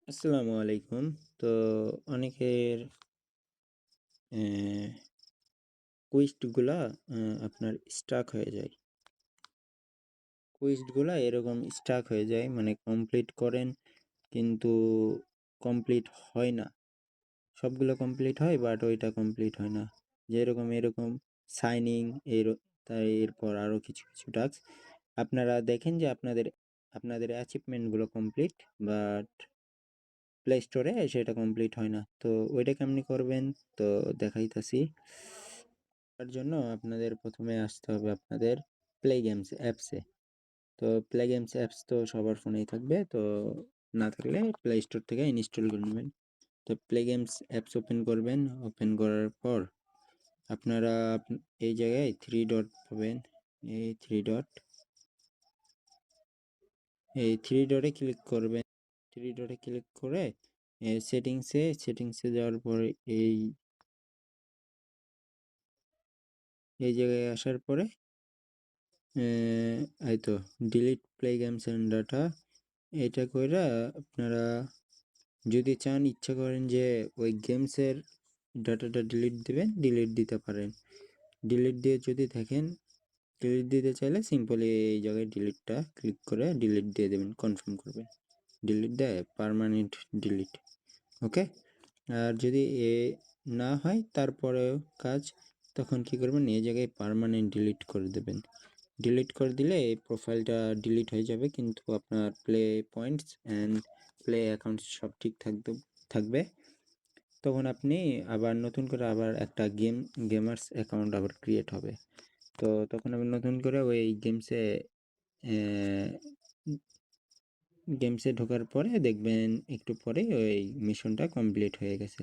আসসালামু আলাইকুম। তো অনেকের কুইজগুলা আপনার স্টাক হয়ে যায়। কুইজগুলা এরকম স্টাক হয়ে যায় মানে কমপ্লিট করেন কিন্তু কমপ্লিট হয় না। সবগুলো কমপ্লিট হয় বাট ওইটা কমপ্লিট হয় না। যেরকম এরকম সাইনিং তাই এরপর আরও কিছু টাস্ক আপনারা দেখেন যে আপনাদের অ্যাচিভমেন্টগুলো কমপ্লিট বাট প্লে স্টোরে সেটা কমপ্লিট হয় না। তো ওইটা কেমনি করবেন তো দেখাইতাছি। তার জন্য আপনাদের প্রথমে আসতে হবে আপনাদের প্লে গেমস অ্যাপসে। তো প্লে গেমস অ্যাপস তো সবার ফোনেই থাকবে, তো না থাকলে প্লে স্টোর থেকে ইনস্টল করে নেবেন। তো প্লে গেমস অ্যাপস ওপেন করবেন। ওপেন করার পর আপনারা এই জায়গায় থ্রি ডট পাবেন। এই থ্রি ডটে ক্লিক করবেন। থ্রি ডটে ক্লিক করে সেটিংসে যাওয়ার পর এই এই জায়গায় আসার পরে এই তো delete play games and data, এটা কইরা আপনারা যদি চান ইচ্ছা করেন যে ওই গেমসের ডাটাটা ডিলিট দিবেন, ডিলিট দিতে পারেন। ডিলিট দিয়ে যদি দেখেন, ডিলিট দিতে চাইলে সিম্পলি এই জায়গায় ডিলিটটা ক্লিক করে ডিলিট দিয়ে দেবেন, কনফার্ম করবেন। ডিলিট দেয় পার্মানেন্ট ডিলিট। ওকে। আর যদি না হয় তারপরেও কাজ, তখন কি করবেন, এই জায়গায় পার্মানেন্ট ডিলিট করে দেবেন। ডিলিট করে দিলে এই প্রোফাইলটা ডিলিট হয়ে যাবে, কিন্তু আপনার play points and play accounts সব ঠিক থাকবে। তখন আপনি আবার নতুন করে আবার একটা গেমার্স অ্যাকাউন্ট আবার ক্রিয়েট হবে। তো তখন আবার নতুন করে ওই গেমসে ঢোকার পরে দেখবেন একটু পরে ওই মিশনটা কমপ্লিট হয়ে গেছে।